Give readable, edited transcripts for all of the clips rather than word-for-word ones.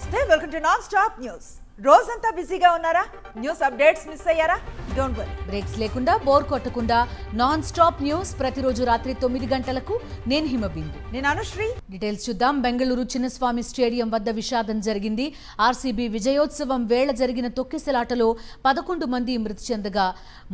నమస్తే, welcome to non stop news. రోజంతా బిజీగా ఉన్నారా? న్యూస్ అప్డేట్స్ మిస్ అయ్యారా? డోంట్ వరీ, బ్రేక్స్ లేకుండా బోర్ కొట్టకుండా నాన్ స్టాప్ న్యూస్ ప్రతిరోజు రాత్రి 9 గంటలకు. నేను హిమబిందు, నేను అనుశ్రీ. డీటెయిల్స్ చూద్దాం. బెంగళూరు చిన్నస్వామి స్టేడియం వద్ద విషాదం జరిగింది. ఆర్సీబీ విజయోత్సవం వేళ జరిగిన తొక్కిసలాటలో 11 మంది మృతి చెందగా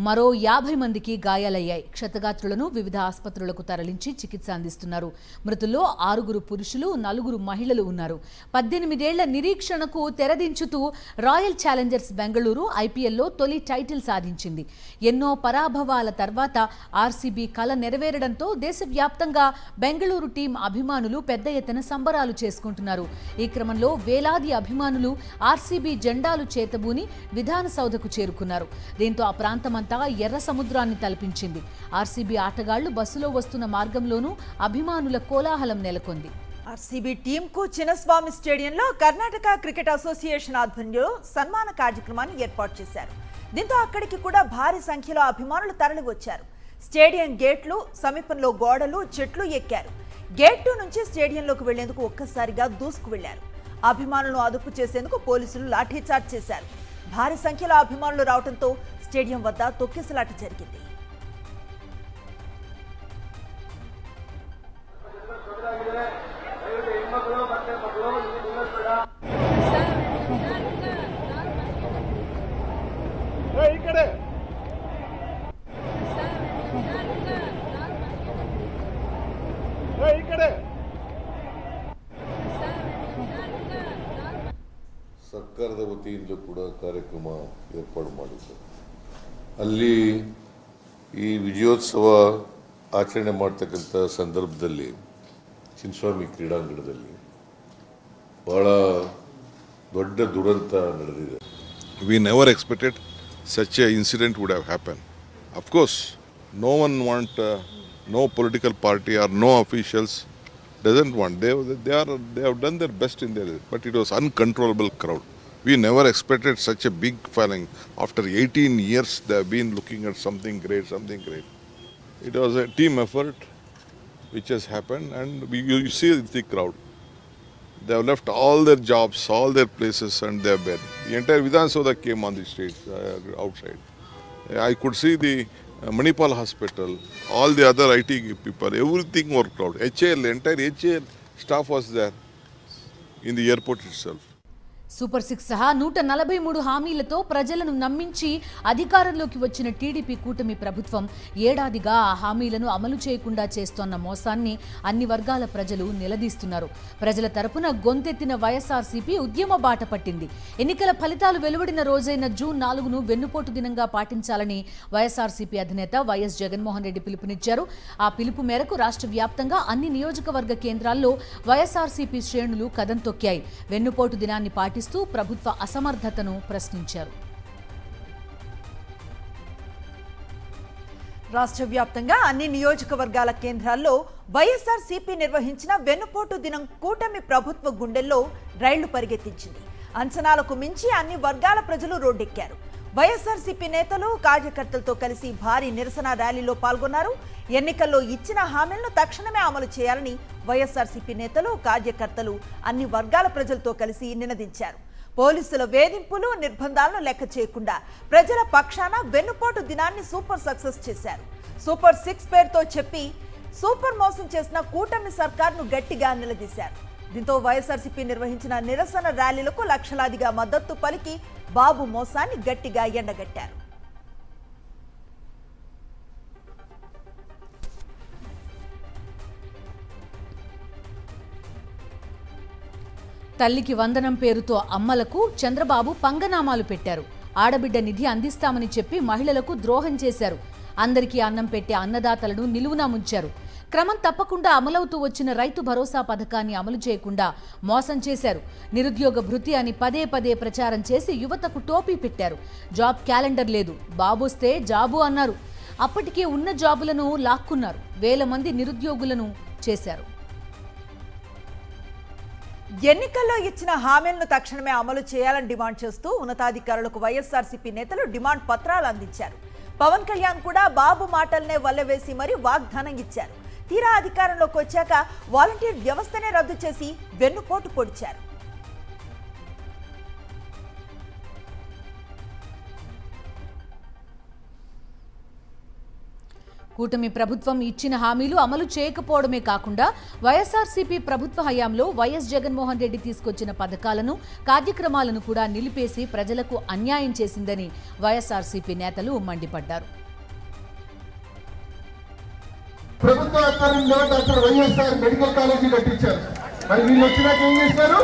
మరో 50 మందికి గాయాలయ్యాయి. క్షతగాత్రులను వివిధ ఆసుపత్రులకు తరలించి చికిత్స అందిస్తున్నారు. మృతుల్లో 6 పురుషులు, 4 మహిళలు ఉన్నారు. 18 ఏళ్ల నిరీక్షణకు తెరదించుతూ రాయల్ ఛాలెంజర్స్ బెంగళూరు ఐపీఎల్లో తొలి టైటిల్ సాధించింది. ఎన్నో పరాభవాల తర్వాత ఆర్సీబీ కల నెరవేరడంతో దేశవ్యాప్తంగా బెంగళూరు టీం అభిమానులు పెద్ద ఎత్తున సంబరాలు చేసుకుంటున్నారు. ఈ క్రమంలో వేలాది అభిమానులు ఆర్సీబీ జెండాలు చేతబూని విధాన సౌధకు చేరుకున్నారు. దీంతో ఆ ప్రాంతమంతా ఎర్ర సముద్రాన్ని తలపించింది. ఆర్సీబీ ఆటగాళ్లు బస్సులో వస్తున్న మార్గంలోనూ అభిమానుల కోలాహలం నెలకొంది. ఆర్సీబీ టీంకు చిన్నస్వామి స్టేడియంలో కర్ణాటక క్రికెట్ అసోసియేషన్ ఆధ్వర్యంలో సన్మాన కార్యక్రమాన్ని ఏర్పాటు చేశారు. దీంతో అక్కడికి కూడా భారీ సంఖ్యలో అభిమానులు తరలి వచ్చారు. స్టేడియం గేట్లు సమీపంలో గోడలు, చెట్లు ఎక్కారు. గేట్ 2 నుంచి స్టేడియంలోకి వెళ్లేందుకు ఒక్కసారిగా దూసుకు వెళ్లారు. అభిమానులను అదుపు చేసేందుకు పోలీసులు లాఠీచార్జ్ చేశారు. భారీ సంఖ్యలో అభిమానులు రావడంతో స్టేడియం వద్ద తొక్కిసలాట జరిగింది. ಸರ್ಕಾರದ ವತಿಯಿಂದ ಕೂಡ ಕಾರ್ಯಕ್ರಮ ಏರ್ಪಾಡು ಮಾಡಿದ್ರು. ಅಲ್ಲಿ ಈ ವಿಜಯೋತ್ಸವ ಆಚರಣೆ ಮಾಡ್ತಕ್ಕಂಥ ಸಂದರ್ಭದಲ್ಲಿ ಚಿನ್ನಸ್ವಾಮಿ ಕ್ರೀಡಾಂಗಣದಲ್ಲಿ ಬಹಳ ದೊಡ್ಡ ದುರಂತ ನಡೆದಿದೆ. We never expected such a incident would have happened. Of course, no one want, no political party or no officials doesn't want. They have done their best in their, but it was uncontrollable crowd. We never expected such a big following. After 18 years, they have been looking at something great. It was a team effort which has happened, and you see the crowd. They have left all their jobs, all their places, and they have been. The entire Vidhan Soda came on the streets, outside. I could see the Manipal Hospital, all the other IT people, everything were crowd. HAL, entire HAL staff was there in the airport itself. Super 6 సహా 143 హామీలతో ప్రజలను నమ్మించి అధికారంలోకి వచ్చిన TDP కూటమి ప్రభుత్వం ఏడాదిగా ఆ హామీలను అమలు చేయకుండా చేస్తోన్న మోసాన్ని అన్ని వర్గాల ప్రజలు నిలదీస్తున్నారు. ప్రజల తరపున గొంతెత్తిన వైఎస్ఆర్సీపీ ఉద్యమ బాట పట్టింది. ఎన్నికల ఫలితాలు వెలువడిన రోజైన జూన్ 4ను వెన్నుపోటు దినంగా పాటించాలని వైఎస్ఆర్సీపీ అధినేత వైఎస్ జగన్మోహన్ రెడ్డి పిలుపునిచ్చారు. ఆ పిలుపు మేరకు రాష్ట్ర వ్యాప్తంగా అన్ని నియోజకవర్గ కేంద్రాల్లో వైఎస్ఆర్సీపీ శ్రేణులు కదం తొక్కాయి. వెన్నుపోటు దినాన్ని పాటిస్తూ ప్రభుత్వ అసమర్థతను ప్రశ్నించారు. రాష్ట్ర వ్యాప్తంగా అన్ని నియోజకవర్గాల కేంద్రాల్లో వైఎస్ఆర్సీపీ నిర్వహించిన వెన్నుపోటు దినం కూటమి ప్రభుత్వ గుండెల్లో రైళ్లు పరిగెత్తించింది. అంచనాలకు మించి అన్ని వర్గాల ప్రజలు రోడ్డెక్కారు. వైఎస్ఆర్సీపీ నేతలు, కార్యకర్తలతో కలిసి భారీ నిరసన ర్యాలీలో పాల్గొన్నారు. ఎన్నికల్లో ఇచ్చిన హామీలను తక్షణమే అమలు చేయాలని వైఎస్ఆర్సీపీ నేతలు, కార్యకర్తలు అన్ని వర్గాల ప్రజలతో కలిసి నినదించారు. పోలీసుల వేధింపులు, నిర్బంధాలను లెక్క చేయకుండా ప్రజల పక్షాన వెన్నుపోటు దినాన్ని సూపర్ సక్సెస్ చేశారు. సూపర్ 6 పేరుతో చెప్పి సూపర్ మోసం చేసిన కూటమి సర్కార్ను గట్టిగా నిలదీశారు. దీంతో వైఎస్ఆర్సీపీ నిర్వహించిన నిరసన ర్యాలీలకు లక్షలాదిగా మద్దతు పలికి బాబు మోసాన్ని గట్టిగా ఎండగట్టారు. తల్లికి వందనం పేరుతో అమ్మలకు చంద్రబాబు పంగనామాలు పెట్టారు. ఆడబిడ్డ నిధి అందిస్తామని చెప్పి మహిళలకు ద్రోహం చేశారు. అందరికీ అన్నం పెట్టే అన్నదాతలను నిలువునా ముంచారు. క్రమం తప్పకుండా అమలవుతూ వచ్చిన రైతు భరోసా పథకాన్ని అమలు చేయకుండా మోసం చేశారు. నిరుద్యోగ భృతి అని పదే ప్రచారం చేసి యువతకు టోపీ పెట్టారు. జాబ్ క్యాలెండర్ లేదు, బాబొస్తే జాబు అన్నారు. అప్పటికే ఉన్న జాబులను లాక్కున్నారు. వేల మంది నిరుద్యోగులను చేశారు. ఎన్నికల్లో ఇచ్చిన హామీలను తక్షణమే అమలు చేయాలని డిమాండ్ చేస్తూ ఉన్నతాధికారులకు వైఎస్ఆర్సీపీ నేతలు డిమాండ్ పత్రాలు అందించారు. పవన్ కళ్యాణ్ కూడా బాబు మాటలనే వల్లవేసి మరీ వాగ్దానం ఇచ్చారు. తీరా అధికారంలోకి వచ్చాక వాలంటీర్ వ్యవస్థనే రద్దు చేసి వెన్నుపోటు పొడిచారు. కూటమి ప్రభుత్వం ఇచ్చిన హామీలు అమలు చేయకపోవడమే కాకుండా వైఎస్ఆర్సీపీ ప్రభుత్వ హయాంలో వైఎస్ జగన్మోహన్ రెడ్డి తీసుకొచ్చిన పథకాలను కార్యక్రమాలను కూడా నిలిపేసి ప్రజలకు అన్యాయం చేసిందని వైఎస్ఆర్సీపీ నేతలు మండిపడ్డారు. ప్రభుత్వ ఆధ్వర్యంలో డాక్టర్ వైఎస్ఆర్ మెడికల్ కాలేజీ కట్టించారు. మరి వీళ్ళు వచ్చినాక ఏం చేశారు?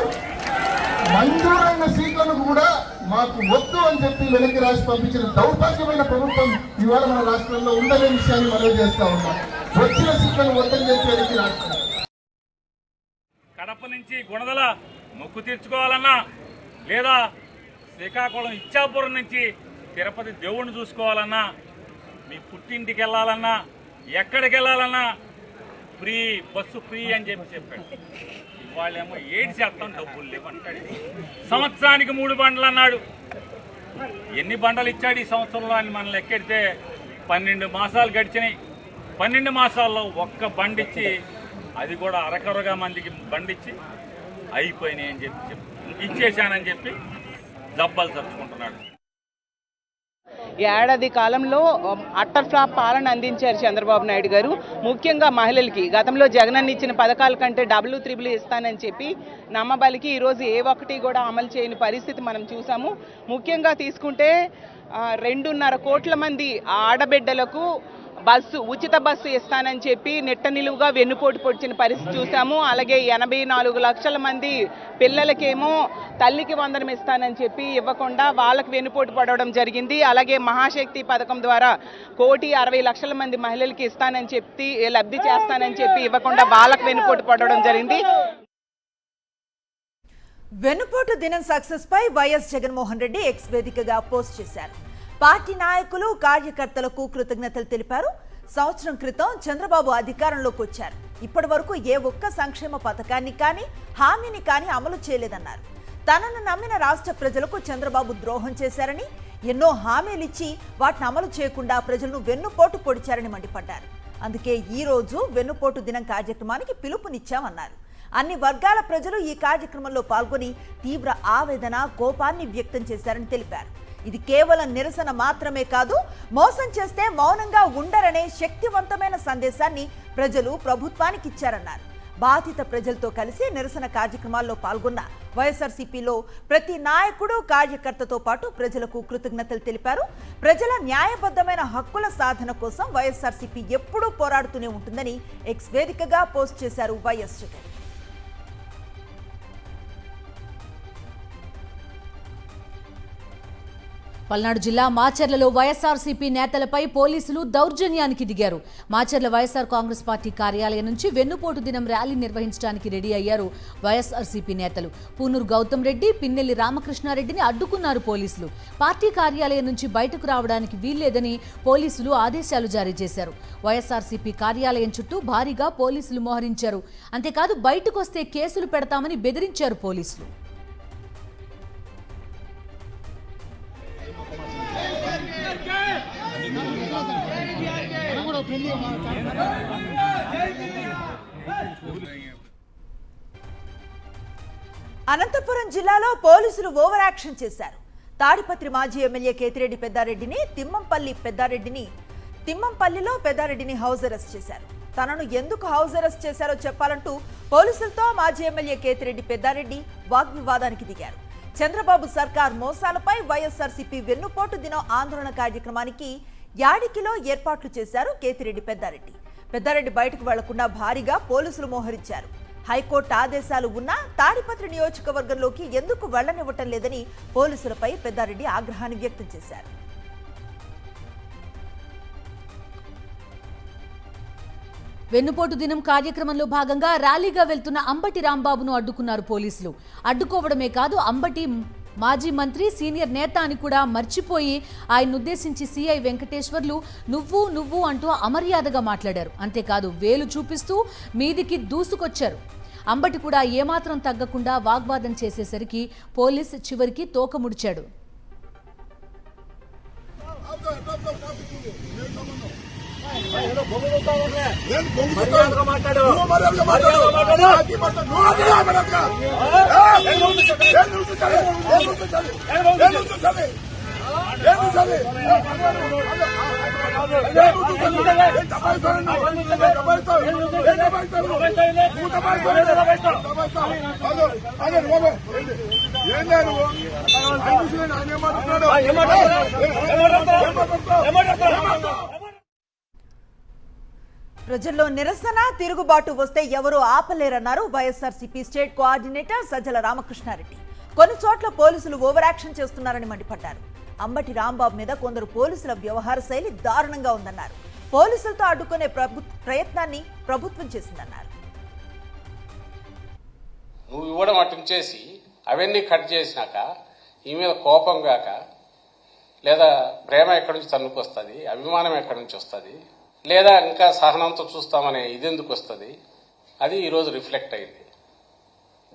మంజూరైన సీట్లను కూడా మాకు వద్దు అని చెప్పి వెనక్కి రాసి పంపించిన దౌర్భాగ్యమైన ప్రభుత్వం ఇవాళ మన రాష్ట్రంలో ఉందనే విషయాన్ని మనవి చేస్తా ఉన్నాం. వచ్చిన సీట్లను వద్దని చెప్పి వెనక్కి రాష్ట్రం. కడప నుంచి గుణదల మొక్కు తీర్చుకోవాలన్నా, లేదా శ్రీకాకుళం ఇచ్చాపురం నుంచి తిరుపతి దేవుణ్ణి చూసుకోవాలన్నా, మీ పుట్టింటికి వెళ్ళాలన్నా, ఎక్కడికి వెళ్ళాలన్నా ఫ్రీ బస్సు ఫ్రీ అని చెప్పాడు. వాళ్ళేమో 7 శాతం డబ్బులు లేవంటాడు. సంవత్సరానికి 3 బండ్లు అన్నాడు. ఎన్ని బండలు ఇచ్చాడు ఈ సంవత్సరంలో అని మనం లెక్కెడితే 12 మాసాలు గడిచినాయి. 12 మాసాల్లో ఒక్క బండిచ్చి, అది కూడా అరకొరగా మందికి బండిచ్చి అయిపోయినాయి అని చెప్పి ఇచ్చేశానని చెప్పి దెబ్బలు తరుచుకుంటున్నాడు. ఏడాది కాలంలో అట్టర్ ఫ్లాప్ పాలన అందించారు చంద్రబాబు నాయుడు గారు. ముఖ్యంగా మహిళలకి గతంలో జగనన్న ఇచ్చిన పథకాల కంటే డబుల్ త్రిబుల్ ఇస్తానని చెప్పి నమ్మబలికి ఈరోజు ఏ ఒక్కటి కూడా అమలు చేయని పరిస్థితి మనం చూసాము. ముఖ్యంగా తీసుకుంటే 2.5 కోట్ల మంది ఆడబిడ్డలకు ఉచిత బస్సు ఇస్తానని చెప్పి నిట్ట నిలువుగా వెన్నుపోటు పొడిచిన పరిస్థితి చూసాము. అలాగే 84 లక్షల మంది పిల్లలకేమో తల్లికి వందనం ఇస్తానని చెప్పి ఇవ్వకుండా వాళ్ళకి వెన్నుపోటు పడవడం జరిగింది. అలాగే మహాశక్తి పథకం ద్వారా 1,60,00,000 మంది మహిళలకి ఇస్తానని చెప్పి లబ్ధి చేస్తానని చెప్పి ఇవ్వకుండా వాళ్ళకి వెన్నుపోటు పడవడం జరిగింది. వెన్నుపోటు దినం సక్సెస్ పై వైఎస్ జగన్మోహన్ రెడ్డి ఎక్స్ వేదికగా పోస్ట్ చేశారు. పార్టీ నాయకులు, కార్యకర్తలకు కృతజ్ఞతలు తెలిపారు. సంవత్సరం క్రితం చంద్రబాబు అధికారంలోకి వచ్చారు. ఇప్పటి వరకు ఏ ఒక్క సంక్షేమ పథకాన్ని కానీ, హామీని కానీ అమలు చేయలేదన్నారు. తనను నమ్మిన రాష్ట్ర ప్రజలకు చంద్రబాబు ద్రోహం చేశారని, ఎన్నో హామీలు ఇచ్చి వాటిని అమలు చేయకుండా ప్రజలను వెన్నుపోటు పొడిచారని మండిపడ్డారు. అందుకే ఈ రోజు వెన్నుపోటు దినం కార్యక్రమానికి పిలుపునిచ్చామన్నారు. అన్ని వర్గాల ప్రజలు ఈ కార్యక్రమంలో పాల్గొని తీవ్ర ఆవేదన, కోపాన్ని వ్యక్తం చేశారని తెలిపారు. ఇది కేవలం నిరసన మాత్రమే కాదు, మోసం చేస్తే మౌనంగా ఉండరనే శక్తివంతమైన సందేశాన్ని ప్రజలు ప్రభుత్వానికి ఇచ్చారన్నారు. బాధిత ప్రజలతో కలిసి నిరసన కార్యక్రమాల్లో పాల్గొన్న వైఎస్ఆర్సీపీలో ప్రతి నాయకుడు, కార్యకర్తతో పాటు ప్రజలకు కృతజ్ఞతలు తెలిపారు. ప్రజల న్యాయబద్ధమైన హక్కుల సాధన కోసం వైఎస్ఆర్సీపీ ఎప్పుడూ పోరాడుతూనే ఉంటుందని ఎక్స్ వేదికగా పోస్ట్ చేశారు వైఎస్ జగన్. పల్నాడు జిల్లా మాచర్లలో వైఎస్ఆర్సీపీ నేతలపై పోలీసులు దౌర్జన్యానికి దిగారు. మాచర్ల వైఎస్ఆర్ కాంగ్రెస్ పార్టీ కార్యాలయం నుంచి వెన్నుపోటు దినం ర్యాలీ నిర్వహించడానికి రెడీ అయ్యారు వైఎస్ఆర్సీపీ నేతలు. పూనూరు గౌతమ్ రెడ్డి, పిన్నెల్లి రామకృష్ణారెడ్డిని అడ్డుకున్నారు పోలీసులు. పార్టీ కార్యాలయం నుంచి బయటకు రావడానికి వీల్లేదని పోలీసులు ఆదేశాలు జారీ చేశారు. వైఎస్ఆర్సీపీ కార్యాలయం చుట్టూ భారీగా పోలీసులు మోహరించారు. అంతేకాదు బయటకు వస్తే కేసులు పెడతామని బెదిరించారు పోలీసులు. అనంతపురం జిల్లాలో పోలీసులు ఓవర్ యాక్షన్ చేశారు. తాడిపత్రి మాజీ ఎమ్మెల్యే కేతిరెడ్డి పెద్దారెడ్డిని, తిమ్మంపల్లిలో పెద్దారెడ్డిని హౌస్ అరెస్ట్ చేశారు. తనను ఎందుకు హౌస్ అరెస్ట్ చేశారో చెప్పాలంటూ పోలీసులతో మాజీ ఎమ్మెల్యే కేతిరెడ్డి పెద్దారెడ్డి వాగ్వివాదానికి దిగారు. చంద్రబాబు సర్కార్ మోసాలపై వైఎస్ఆర్సీపీ వెన్నుపోటు దినం ఆందోళన కార్యక్రమానికి యాడికిలో ఏర్పాట్లు చేశారు కేతిరెడ్డి పెద్దారెడ్డి బయటకు వెళ్లకుండా భారీగా పోలీసులు మోహరించారు. హైకోర్టు ఆదేశాలు ఉన్నా తాడిపత్రి నియోజకవర్గంలోకి ఎందుకు వెళ్లనివ్వటం లేదని పోలీసులపై పెద్దారెడ్డి ఆగ్రహాన్ని వ్యక్తం చేశారు. వెన్నుపోటు దినం కార్యక్రమంలో భాగంగా ర్యాలీగా వెళ్తున్న అంబటి రాంబాబును అడ్డుకున్నారు పోలీసులు. అడ్డుకోవడమే కాదు, అంబటి మాజీ మంత్రి, సీనియర్ నేత అని కూడా మర్చిపోయి ఆయన ఉద్దేశించి సిఐ వెంకటేశ్వర్లు నువ్వు అంటూ అమర్యాదగా మాట్లాడారు. అంతేకాదు వేలు చూపిస్తూ మీదికి దూసుకొచ్చారు. అంబటి కూడా ఏమాత్రం తగ్గకుండా వాగ్వాదం చేసేసరికి పోలీసు చివరికి తోక ముడిచాడు. ప్రజల్లో నిరసన తిరుగుబాటు వస్తే ఎవరూ ఆపలేరన్నారు వైఎస్ఆర్సీపీ స్టేట్ కోఆర్డినేటర్ సజ్జల రామకృష్ణారెడ్డి. కొన్ని చోట్ల పోలీసులు ఓవర్ యాక్షన్ చేస్తున్నారని మండిపడ్డారు. అంబటి రాంబాబు మీద కొందరు పోలీసుల వ్యవహార శైలి దారుణంగా ఉందన్నారు. పోలీసులతో అడ్డుకునే ప్రయత్నాన్ని ప్రభుత్వం చేసిందన్నారు. నువ్వు ఇవ్వడం అటుంచేసి అవన్నీ కట్ చేసినాక ఈ మీద కోపం గాక లేదా ప్రేమ ఎక్కడి నుంచి తన్నుకొస్తుంది, అభిమానం ఎక్కడి నుంచి వస్తుంది, లేదా ఇంకా సహనంతో చూస్తామనే ఇది ఎందుకు వస్తుంది, అది ఈరోజు రిఫ్లెక్ట్ అయింది.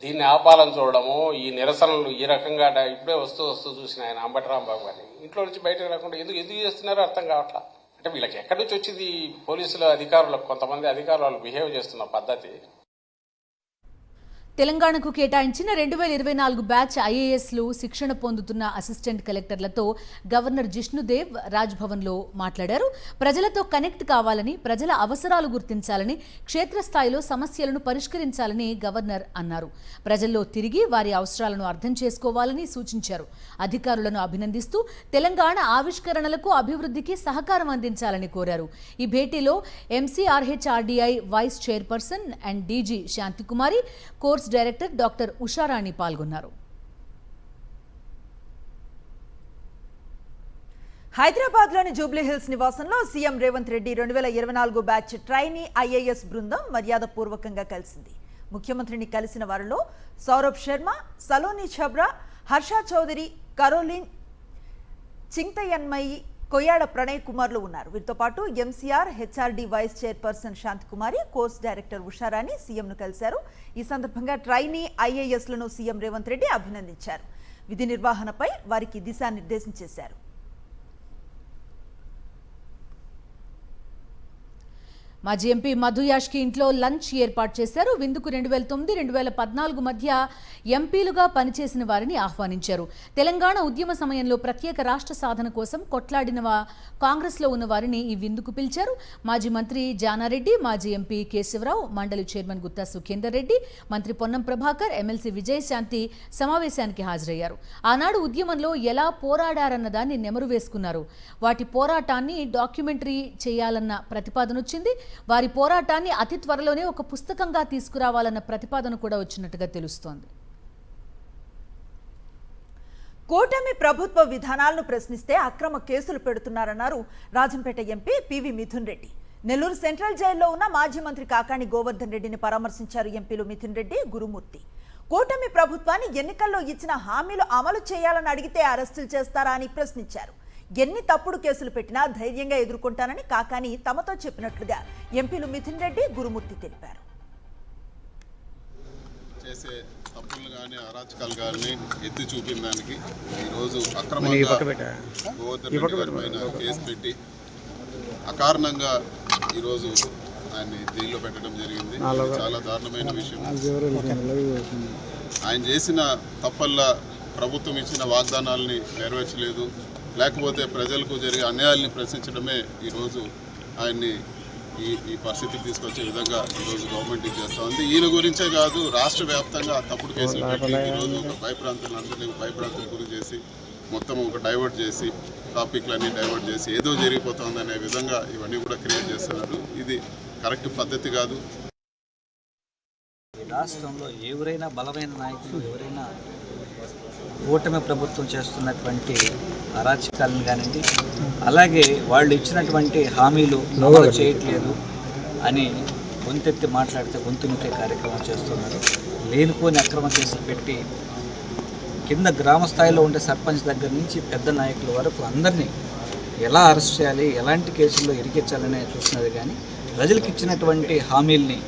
దీన్ని ఆపాలని చూడడము, ఈ నిరసనలు ఈ రకంగా ఇప్పుడే వస్తూ చూసిన ఆయన అంబటి రాంబాబు గారిని ఇంట్లో నుంచి బయటకు రాకుండా ఎందుకు చేస్తున్నారో అర్థం కావట్లా. అంటే వీళ్ళకి ఎక్కడి నుంచి వచ్చింది పోలీసుల అధికారులకు, కొంతమంది అధికారులు వాళ్ళు బిహేవ్ చేస్తున్న పద్ధతి. తెలంగాణకు కేటాయించిన 2024 బ్యాచ్ ఐఏఎస్లు శిక్షణ పొందుతున్న అసిస్టెంట్ కలెక్టర్లతో గవర్నర్ జిష్ణుదేవ్ రాజ్భవన్లో మాట్లాడారు. ప్రజలతో కనెక్ట్ కావాలని, ప్రజల అవసరాలు గుర్తించాలని, క్షేత్రస్థాయిలో సమస్యలను పరిష్కరించాలని గవర్నర్ అన్నారు. ప్రజల్లో తిరిగి వారి అవసరాలను అర్థం చేసుకోవాలని సూచించారు. అధికారులను అభినందిస్తూ తెలంగాణ ఆవిష్కరణలకు, అభివృద్ధికి సహకారం అందించాలని కోరారు. ఈ భేటీలో MCRHRDI vice chairperson and DG Shantikumari, course director doctor Usharani పాల్గొన్నారు. హైదరాబాద్లోని జూబ్లీహిల్స్ నివాసంలో CM Revanth Reddy 2024 batch trainee IAS బృందం మర్యాదపూర్వకంగా కలిసింది. ముఖ్యమంత్రిని కలిసిన వారిలో సౌరభ్ శర్మ, సలోని ఛబ్రా, హర్ష చౌదరి, కరోలిన్ చింతయన్మయి, కొయ్యాడ ప్రణయ్ కుమార్లు ఉన్నారు. వీరితో పాటు MCR HRD vice chairperson Shantikumari, course director Usharani సీఎంను కలిశారు. ఈ సందర్భంగా ట్రైనీ ఐఏఎస్లను సీఎం రేవంత్ రెడ్డి అభినందించారు. విధి నిర్వహణపై వారికి దిశానిర్దేశం చేశారు. మాజీ ఎంపీ మధు యాష్కి ఇంట్లో లంచ్ ఏర్పాటు చేశారు. విందుకు 2009-2014 మధ్య ఎంపీలుగా పనిచేసిన వారిని ఆహ్వానించారు. తెలంగాణ ఉద్యమ సమయంలో ప్రత్యేక రాష్ట్ర సాధన కోసం కొట్లాడిన కాంగ్రెస్లో ఉన్న వారిని ఈ విందుకు పిలిచారు. మాజీ మంత్రి జానారెడ్డి, మాజీ ఎంపీ కేశవరావు, మండలి చైర్మన్ గుత్తా సుఖేందర్ రెడ్డి, మంత్రి పొన్నం ప్రభాకర్, ఎమ్మెల్సీ విజయశాంతి సమావేశానికి హాజరయ్యారు. ఆనాడు ఉద్యమంలో ఎలా పోరాడారన్న దాన్ని నెమరు వేసుకున్నారు. వాటి పోరాటాన్ని డాక్యుమెంటరీ చేయాలన్న ప్రతిపాదన వచ్చింది. వారి పోరాటాన్ని అతి త్వరలోనే ఒక పుస్తకంగా తీసుకురావాలన్న ప్రతిపాదన కూడా వచ్చినట్టుగా తెలుస్తోంది. కూటమి ప్రభుత్వ విధానాలను ప్రశ్నిస్తే అక్రమ కేసులు పెడుతున్నారన్నారు Rajampet MP PV Mithun Reddy. Nellore central జైల్లో ఉన్న మాజీ మంత్రి కాకాణి గోవర్ధన్ రెడ్డిని పరామర్శించారు ఎంపీలు మిథున్ రెడ్డి, గురుమూర్తి. కూటమి ప్రభుత్వాన్ని ఎన్నికల్లో ఇచ్చిన హామీలు అమలు చేయాలని అడిగితే అరెస్టులు చేస్తారా అని ప్రశ్నించారు. ఎన్ని తప్పుడు కేసులు పెట్టినా ధైర్యంగా ఎదుర్కొంటానని కాకాని తమతో చెప్పినట్లుగా ఎంపీలు మిథున్ రెడ్డి, గురుమూర్తి తెలిపారు. చేసే తప్పులు కానీ అరాచకాలు కానీ ఎత్తి చూపిన దానికి ఈరోజు అక్రమంగా గోవర్ధన్ రెడ్డి గారి పైన కేసు పెట్టి అకారణంగా ఈరోజు ఆయన్ని జైల్లో పెట్టడం జరిగింది. చాలా దారుణమైన విషయం. ఆయన చేసిన తప్పల్లా ప్రభుత్వం ఇచ్చిన వాగ్దానాలని నెరవేర్చలేదు, లేకపోతే ప్రజలకు జరిగే అన్యాయాల్ని ప్రశ్నించడమే ఈరోజు ఆయన్ని ఈ పరిస్థితికి తీసుకొచ్చే విధంగా ఈరోజు గవర్నమెంట్ ఇది చేస్తూ ఉంది. ఈయన గురించే కాదు, రాష్ట్ర వ్యాప్తంగా తప్పుడు కేసులు పెట్టి ఈరోజు ఒక భయప్రాంతాలందరినీ భయప్రాంతం గురి చేసి మొత్తం ఒక డైవర్ట్ చేసి టాపిక్లన్నీ డైవర్ట్ చేసి ఏదో జరిగిపోతుందనే విధంగా ఇవన్నీ కూడా క్రియేట్ చేస్తున్నారు. ఇది కరెక్ట్ పద్ధతి కాదు. రాష్ట్రంలో ఎవరైనా బలమైన నాయకులు ఎవరైనా కూటమి ప్రభుత్వం చేస్తున్నటువంటి అరాచకాలను కానివ్వండి, అలాగే వాళ్ళు ఇచ్చినటువంటి హామీలు అమలు చేయట్లేదు అని గొంతెత్తి మాట్లాడితే గొంతునికే కార్యక్రమం చేస్తున్నారు. లేనిపోని అక్రమ కేసులు పెట్టి కింద గ్రామ స్థాయిలో ఉండే సర్పంచ్ దగ్గర నుంచి పెద్ద నాయకుల వరకు అందరినీ ఎలా అరెస్ట్ చేయాలి, ఎలాంటి కేసుల్లో ఇరికించాలనే చూస్తున్నది. కానీ ప్రజలకు ఇచ్చినటువంటి హామీల్ని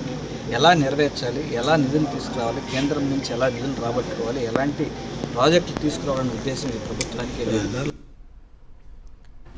ఎలా నెరవేర్చాలి, ఎలా నిధులు తీసుకురావాలి, కేంద్రం నుంచి ఎలా నిధులు రాబట్టుకోవాలి, ఎలాంటి ప్రాజెక్టులు తీసుకురావాలనే ఉద్దేశం ఈ ప్రభుత్వానికి లేదు.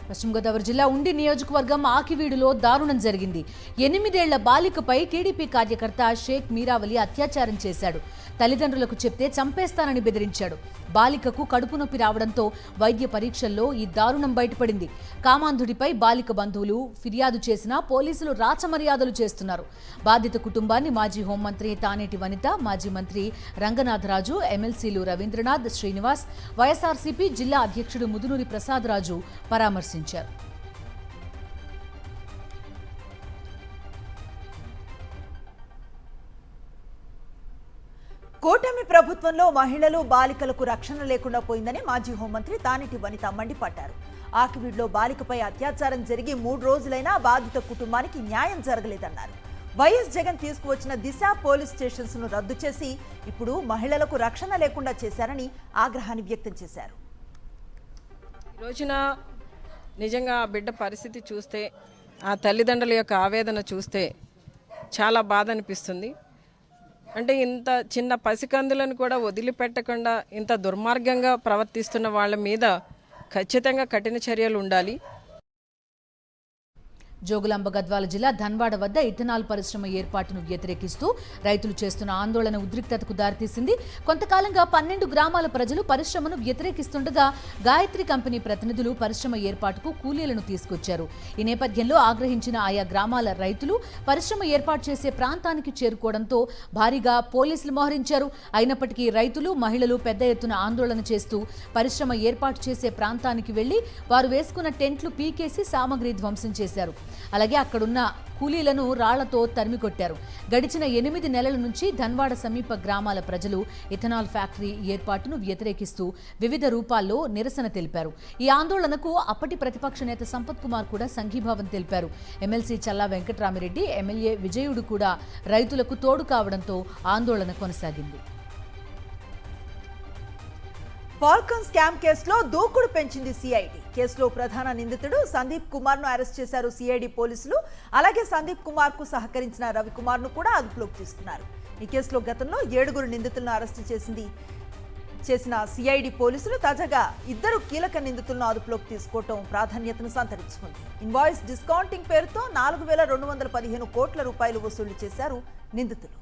పశ్చిమ గోదావరి జిల్లా ఉండి నియోజకవర్గం ఆకివీడులో దారుణం జరిగింది. 8 ఏళ్ల బాలికపై టీడీపీ కార్యకర్త షేక్ మీరావలి అత్యాచారం చేశాడు. తల్లిదండ్రులకు చెప్తే చంపేస్తానని బెదిరించాడు. బాలికకు కడుపు నొప్పి రావడంతో వైద్య పరీక్షల్లో ఈ దారుణం బయటపడింది. కామాంధుడిపై బాలిక బంధువులు ఫిర్యాదు చేసినా పోలీసులు రాచమర్యాదలు చేస్తున్నారు. బాధిత కుటుంబాన్ని మాజీ హోంమంత్రి తానేటి వనిత, మాజీ మంత్రి రంగనాథరాజు, ఎమ్మెల్సీలు రవీంద్రనాథ్, శ్రీనివాస్, వైఎస్ఆర్సీపీ జిల్లా అధ్యక్షుడు ముదునూరి ప్రసాదరాజు పరామర్శించారు. కూటమి ప్రభుత్వంలో మహిళలు, బాలికలకు రక్షణ లేకుండా పోయిందని మాజీ హోంమంత్రి తానేటి వనిత మండిపడ్డారు. ఆకివీడ్లో బాలికపై అత్యాచారం జరిగి 3 రోజులైనా బాధిత కుటుంబానికి న్యాయం జరగలేదన్నారు. వైఎస్ జగన్ తీసుకువచ్చిన దిశ పోలీస్ స్టేషన్స్ ను రద్దు చేసి ఇప్పుడు మహిళలకు రక్షణ లేకుండా చేశారని ఆగ్రహాన్ని వ్యక్తం చేశారు. ఈ రోజున నిజంగా ఆ బిడ్డ పరిస్థితి చూస్తే, ఆ తల్లిదండ్రుల యొక్క ఆవేదన చూస్తే చాలా బాధ అనిపిస్తుంది. అంటే ఇంత చిన్న పసికందులను కూడా వదిలిపెట్టకుండా ఇంత దుర్మార్గంగా ప్రవర్తిస్తున్న వాళ్ళ మీద ఖచ్చితంగా కఠిన చర్యలు ఉండాలి. జోగులాంబ గద్వాల జిల్లా ధన్వాడ వద్ద ఇథనాల్ పరిశ్రమ ఏర్పాటును వ్యతిరేకిస్తూ రైతులు చేస్తున్న ఆందోళన ఉద్రిక్తతకు దారితీసింది. కొంతకాలంగా 12 గ్రామాల ప్రజలు పరిశ్రమను వ్యతిరేకిస్తుండగా గాయత్రి కంపెనీ ప్రతినిధులు పరిశ్రమ ఏర్పాటుకు కూలీలను తీసుకొచ్చారు. ఈ నేపథ్యంలో ఆగ్రహించిన ఆయా గ్రామాల రైతులు పరిశ్రమ ఏర్పాటు చేసే ప్రాంతానికి చేరుకోవడంతో భారీగా పోలీసులు మోహరించారు. అయినప్పటికీ రైతులు, మహిళలు పెద్ద ఎత్తున ఆందోళన చేస్తూ పరిశ్రమ ఏర్పాటు చేసే ప్రాంతానికి వెళ్లి వారు వేసుకున్న టెంట్లు పీకేసి సామగ్రి ధ్వంసం చేశారు. అలాగే అక్కడున్న కూలీలను రాళ్లతో తరిమికొట్టారు. గడిచిన 8 నెలల నుంచి ధన్వాడ సమీప గ్రామాల ప్రజలు ఇథనాల్ ఫ్యాక్టరీ ఏర్పాటును వ్యతిరేకిస్తూ వివిధ రూపాల్లో నిరసన తెలిపారు. ఈ ఆందోళనకు అప్పటి ప్రతిపక్ష నేత సంపత్ కుమార్ కూడా సంఘీభావం తెలిపారు. ఎమ్మెల్సీ చల్లా వెంకట్రామిరెడ్డి, ఎమ్మెల్యే విజయుడు కూడా రైతులకు తోడు కావడంతో ఆందోళన కొనసాగింది. ఫాల్కన్ స్కామ్ కేసులో దూకుడు పెంచింది సిఐడి. కేసులో ప్రధాన నిందితుడు సందీప్ కుమార్ ను అరెస్ట్ చేశారు సిఐడి పోలీసులు. అలాగే సందీప్ కుమార్ కు సహకరించిన రవికుమార్ ను కూడా అదుపులోకి తీసుకున్నారు. ఈ కేసులో గతంలో 7 నిందితులను అరెస్ట్ చేసిన సిఐడి పోలీసులు తాజాగా 2 కీలక నిందితులను అదుపులోకి తీసుకోవటం ప్రాధాన్యతను సంతరించుకుంది. ఇన్వాయిస్ డిస్కౌంటింగ్ పేరుతో 4,215 కోట్ల రూపాయలు వసూలు చేశారు నిందితులు.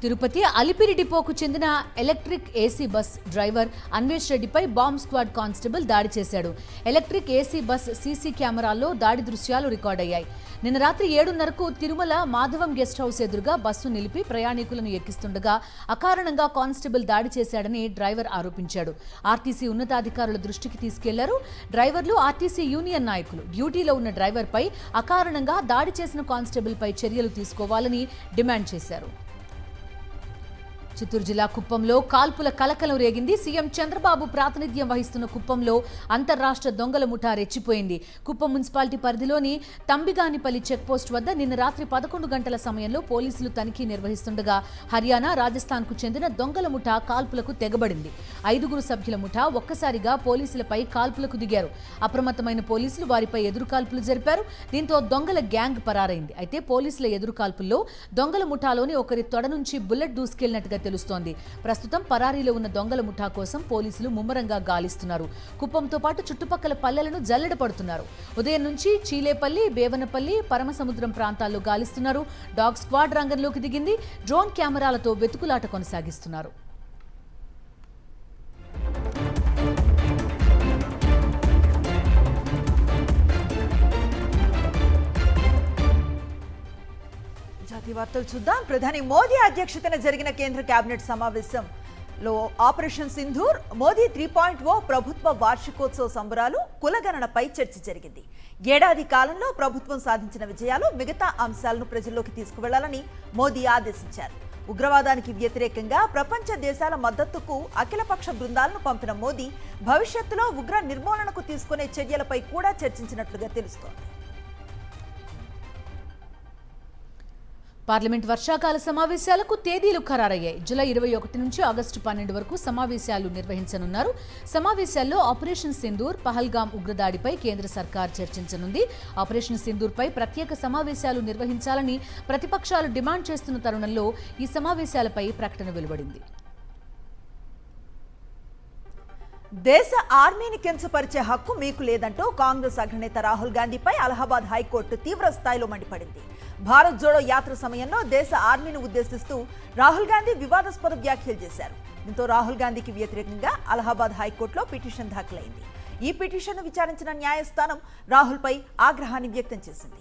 తిరుపతి అలిపిరి డిపోకు చెందిన electric AC bus driver Anvesh రెడ్డిపై బాంబ్ స్క్వాడ్ కానిస్టేబుల్ దాడి చేశాడు. ఎలక్ట్రిక్ ఏసీ బస్ సీసీ కెమెరాల్లో దాడి దృశ్యాలు రికార్డయ్యాయి. నిన్న రాత్రి 7:30కు తిరుమల మాధవం గెస్ట్ హౌస్ ఎదురుగా బస్సు నిలిపి ప్రయాణికులను ఎక్కిస్తుండగా అకారణంగా కానిస్టేబుల్ దాడి చేశాడని డ్రైవర్ ఆరోపించాడు. ఆర్టీసీ ఉన్నతాధికారుల దృష్టికి తీసుకెళ్లారు. డ్రైవర్లు, ఆర్టీసీ యూనియన్ నాయకులు డ్యూటీలో ఉన్న డ్రైవర్పై అకారణంగా దాడి చేసిన కానిస్టేబుల్పై చర్యలు తీసుకోవాలని డిమాండ్ చేశారు. చిత్తూరు జిల్లా కుప్పంలో కాల్పుల కలకలం రేగింది. సీఎం చంద్రబాబు ప్రాతినిధ్యం వహిస్తున్న కుప్పంలో అంతర్రాష్ట్ర దొంగల ముఠా రెచ్చిపోయింది. కుప్పం మున్సిపాలిటీ పరిధిలోని తంబిగానిపల్లి చెక్పోస్ట్ వద్ద నిన్న రాత్రి 11 గంటల సమయంలో పోలీసులు తనిఖీ నిర్వహిస్తుండగా హర్యానా, రాజస్థాన్కు చెందిన దొంగల ముఠా కాల్పులకు తెగబడింది. 5 సభ్యుల ముఠా ఒక్కసారిగా పోలీసులపై కాల్పులకు దిగారు. అప్రమత్తమైన పోలీసులు వారిపై ఎదురుకాల్పులు జరిపారు. దీంతో దొంగల గ్యాంగ్ పరారైంది. అయితే పోలీసుల ఎదురుకాల్పుల్లో దొంగల ముఠాలోని ఒకరి తొడ నుంచి బుల్లెట్ దూసుకెళ్లినట్టుగా తెలుస్తోంది. ప్రస్తుతం పరారీలో ఉన్న దొంగల ముఠా కోసం పోలీసులు ముమ్మరంగా గాలిస్తున్నారు. కుప్పంతో పాటు చుట్టుపక్కల పల్లెలను జల్లెడ పడుతున్నారు. ఉదయం నుంచి చీలేపల్లి, బేవనపల్లి, పరమసముద్రం ప్రాంతాల్లో గాలిస్తున్నారు. డాగ్ స్క్వాడ్ రంగంలోకి దిగింది. డ్రోన్ కెమెరాలతో వెతుకులాట కొనసాగిస్తున్నారు. వార్తలు చూద్దాం. ప్రధాని మోదీ అధ్యక్షతన జరిగిన కేంద్ర కేబినెట్ సమావేశంలో ఆపరేషన్ సింధూర్, మోదీ 3.0 ప్రభుత్వ వార్షికోత్సవ సంబరాలు, కులగణనపై చర్చ జరిగింది. ఏడాది కాలంలో ప్రభుత్వం సాధించిన విజయాలు, మిగతా అంశాలను ప్రజల్లోకి తీసుకువెళ్లాలని మోదీ ఆదేశించారు. ఉగ్రవాదానికి వ్యతిరేకంగా ప్రపంచ దేశాల మద్దతుకు అఖిలపక్ష బృందాలను పంపిన మోదీ భవిష్యత్తులో ఉగ్ర నిర్మూలనకు తీసుకునే చర్యలపై కూడా చర్చించినట్లుగా తెలుస్తోంది. పార్లమెంట్ వర్షాకాల సమావేశాలకు తేదీలు ఖరారయ్యాయి. జూలై 21 నుంచి ఆగస్టు 12 వరకు సమావేశాలు నిర్వహించనున్నారు. సమావేశాల్లో ఆపరేషన్ సింధూర్, పహల్గామ్ ఉగ్రదాడిపై కేంద్ర సర్కార్ చర్చించనుంది. ఆపరేషన్ సింధూర్పై ప్రత్యేక సమావేశాలు నిర్వహించాలని ప్రతిపక్షాలు డిమాండ్ చేస్తున్న తరుణంలో ఈ సమావేశాలపై ప్రకటన వెలువడింది. దేశ ఆర్మీని కించపరిచే హక్కు మీకు లేదంటూ కాంగ్రెస్ అగ్రనేత రాహుల్ గాంధీపై అలహాబాద్ హైకోర్టు తీవ్ర స్థాయిలో మండిపడింది. భారత్ జోడో యాత్ర సమయంలో దేశ ఆర్మీని ఉద్దేశిస్తూ రాహుల్ గాంధీ వివాదాస్పద వ్యాఖ్యలు చేశారు. దీంతో రాహుల్ గాంధీకి వ్యతిరేకంగా అలహాబాద్ హైకోర్టులో పిటిషన్ దాఖలైంది. ఈ పిటిషన్ను విచారించిన న్యాయస్థానం రాహుల్పై ఆగ్రహాన్ని వ్యక్తం చేసింది.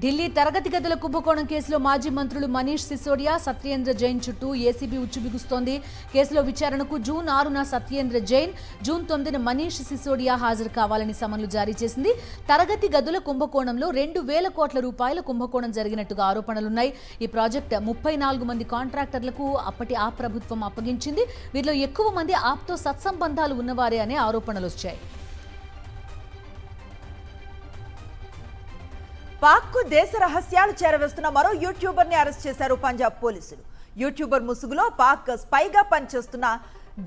ఢిల్లీ తరగతి గదుల కుంభకోణం కేసులో మాజీ మంత్రులు మనీష్ సిసోడియా, సత్యేంద్ర జైన్ చుట్టూ ఏసీబీ ఉచ్చుబిగుస్తోంది. కేసులో విచారణకు జూన్ 6న సత్యేంద్ర జైన్, జూన్ 9న మనీష్ సిసోడియా హాజరు కావాలని సమన్లు జారీ చేసింది. తరగతి గదుల కుంభకోణంలో 2,000 కోట్ల రూపాయల కుంభకోణం జరిగినట్టుగా ఆరోపణలున్నాయి. ఈ ప్రాజెక్ట్ 34 మంది కాంట్రాక్టర్లకు అప్పటి ఆప్ ప్రభుత్వం అప్పగించింది. వీరిలో ఎక్కువ మంది ఆప్తో సత్సంబంధాలు ఉన్నవారే అనే ఆరోపణలు వచ్చాయి. పాక్కు దేశ రహస్యాలు చేరవేస్తున్న మరో యూట్యూబర్ని అరెస్ట్ చేశారు పంజాబ్ పోలీసులు. యూట్యూబర్ ముసుగులో పాక్ స్పైగా పనిచేస్తున్న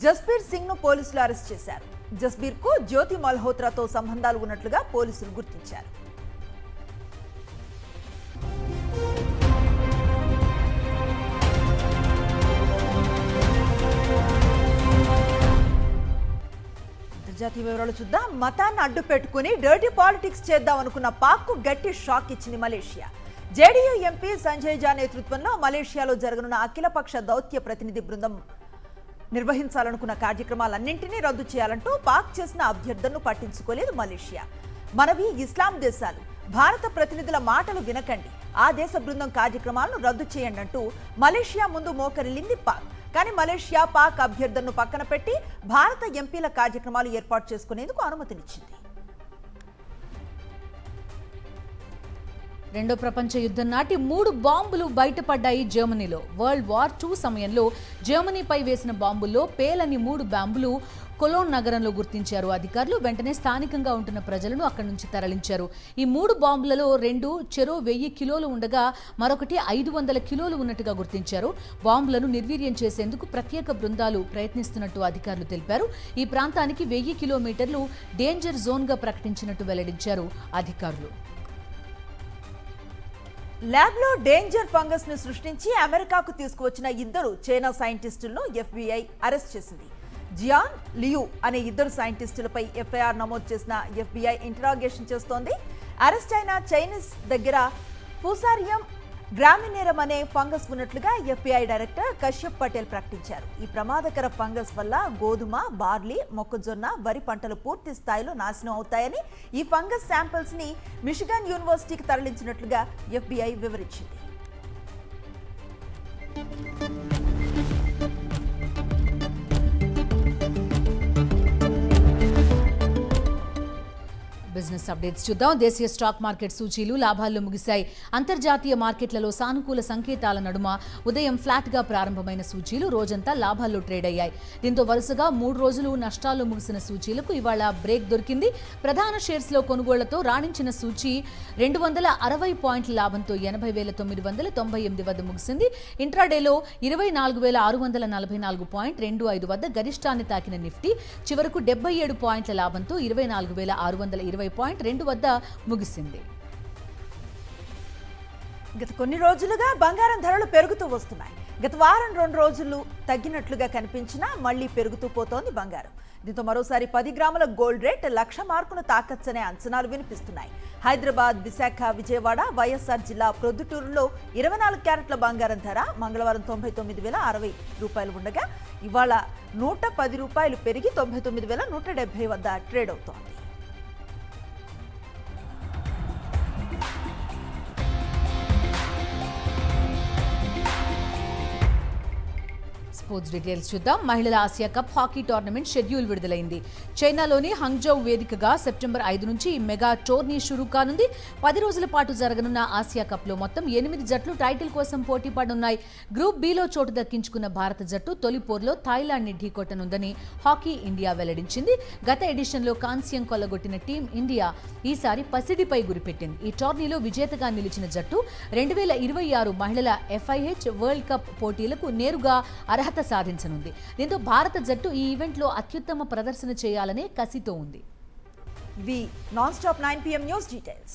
జస్బీర్ సింగ్ ను పోలీసులు అరెస్ట్ చేశారు. జస్బీర్ కు జ్యోతి మల్హోత్రాతో సంబంధాలు ఉన్నట్లుగా పోలీసులు గుర్తించారు. అంతర్జాతీయ వివరాలు చూద్దాం. మతాన్ని అడ్డు పెట్టుకుని డర్టీ పాలిటిక్స్ చేద్దాం అనుకున్న పాక్కు గట్టి షాక్ ఇచ్చింది మలేషియా. జేడీయూ ఎంపీ సంజయ్ జా నేతృత్వంలో మలేషియాలో జరగనున్న అఖిలపక్ష దౌత్య ప్రతినిధి బృందం నిర్వహించాలనుకున్న కార్యక్రమాలన్నింటినీ రద్దు చేయాలంటూ పాక్ చేసిన అభ్యర్థనను పట్టించుకోలేదు మలేషియా. మనవి ఇస్లాం దేశాలు, భారత ప్రతినిధుల మాటలు వినకండి, ఆ దేశ బృందం కార్యక్రమాలను రద్దు చేయండి అంటూ మలేషియా ముందు మోకరిల్లింది పాక్. కానీ మలేషియా పాక్ అభ్యర్థనను పక్కన పెట్టి భారత ఎంపీల కార్యక్రమాలు ఏర్పాటు చేసుకునేందుకు అనుమతినిచ్చింది. రెండో ప్రపంచ యుద్ధం నాటి 3 బాంబులు బయటపడ్డాయి జర్మనీలో. వరల్డ్ వార్ II సమయంలో జర్మనీపై వేసిన బాంబుల్లో పేలని 3 బాంబులు కొలోన్ నగరంలో గుర్తించారు అధికారులు. వెంటనే స్థానికంగా ఉంటున్న ప్రజలను అక్కడి నుంచి తరలించారు. ఈ 3 బాంబులలో 2 చెరో 1000 కిలోలు ఉండగా మరొకటి 500 కిలోలు ఉన్నట్టుగా గుర్తించారు. బాంబులను నిర్వీర్యం చేసేందుకు ప్రత్యేక బృందాలు ప్రయత్నిస్తున్నట్టు అధికారులు తెలిపారు. ఈ ప్రాంతానికి 1000 కిలోమీటర్లు డేంజర్ జోన్గా ప్రకటించినట్టు వెల్లడించారు అధికారులు. ల్యాబ్లో డేంజర్ ఫంగస్ ను సృష్టించి అమెరికాకు తీసుకువచ్చిన 2 చైనా సైంటిస్టులను FBI అరెస్ట్ చేసింది. జియాన్ లియు అనే 2 సైంటిస్టులపై FIR నమోదు చేసిన FBI ఇంటరాగేషన్ చేస్తోంది. అరెస్ట్ అయిన చైనీస్ దగ్గర ఫుసారియం గ్రామినేరం అనే ఫంగస్ ఉన్నట్లుగా FBI డైరెక్టర్ కశ్యప్ పటేల్ ప్రకటించారు. ఈ ప్రమాదకర ఫంగస్ వల్ల గోధుమ, బార్లీ, మొక్కజొన్న, వరి పంటలు పూర్తి స్థాయిలో నాశనం అవుతాయని, ఈ ఫంగస్ శాంపిల్స్ ని మిషిగన్ యూనివర్సిటీకి తరలించినట్లుగా FBI వివరించింది. బిజినెస్ అప్డేట్స్ చూద్దాం. దేశీయ స్టాక్ మార్కెట్ సూచీలు లాభాల్లో ముగిశాయి. అంతర్జాతీయ మార్కెట్లలో సానుకూల సంకేతాల నడుమ ఉదయం ఫ్లాట్గా ప్రారంభమైన సూచీలు రోజంతా లాభాల్లో ట్రేడ్ అయ్యాయి. దీంతో వరుసగా 3 రోజులు నష్టాల్లో ముగిసిన సూచీలకు ఇవాళ బ్రేక్ దొరికింది. ప్రధాన షేర్స్లో కొనుగోళ్లతో రాణించిన సూచీ 260 పాయింట్ల లాభంతో 80,998 వద్ద ముగిసింది. ఇంట్రాడేలో 24,644.25 వద్ద గరిష్టాన్ని తాకిన నిఫ్టీ చివరకు 77 పాయింట్ల లాభంతో 24,620.2 వద్ద ముగిసింది. గత కొన్ని రోజులుగా బంగారం ధరలు పెరుగుతూ వస్తున్నాయి. గత వారం 2 రోజులు తగ్గినట్లుగా కనిపించినా మళ్లీ పెరుగుతూ పోతోంది బంగారం. దీంతో మరోసారి 10 గ్రాముల గోల్డ్ రేట్ 1,00,000 మార్కును తాకచ్చనే అంచనాలు వినిపిస్తున్నాయి. హైదరాబాద్, విశాఖ, విజయవాడ, వైఎస్ఆర్ జిల్లా ప్రొద్దుటూరులో 24 క్యారెట్ల బంగారం ధర మంగళవారం 99,060 ఉండగా ఇవాళ 110 రూపాయలు పెరిగి 99,170 వద్ద ట్రేడ్ అవుతోంది. స్పోర్ట్స్ డీటెయిల్స్ చూద్దాం. మహిళల Asia cup hockey tournament schedule విడుదలైంది. చైనాలోని హంగ్జౌ వేదికగా సెప్టెంబర్ 5 నుంచి మెగా టోర్నీ షురూ కానుంది. 10 రోజుల పాటు జరగనున్న ఆసియా కప్లో మొత్తం 8 జట్లు టైటిల్ కోసం పోటీ పడనున్నాయి. గ్రూప్ బిలో చోటు దక్కించుకున్న భారత జట్టు తొలి పోర్లో థాయిలాండ్ని ఢీకొట్టనుందని హాకీ ఇండియా వెల్లడించింది. గత ఎడిషన్లో కాంస్యం కొల్లగొట్టిన టీం ఇండియా ఈసారి పసిడిపై గురిపెట్టింది. ఈ టోర్నీలో విజేతగా నిలిచిన జట్టు 2026 మహిళల FIH వరల్డ్ కప్ పోటీలకు నేరుగా అర్హత సాధించనుంది. దీంతో భారత జట్టు ఈ ఈవెంట్లో అత్యుత్తమ ప్రదర్శన చేయాలనే కసితో ఉంది. ఇవి non stop 9 PM news details.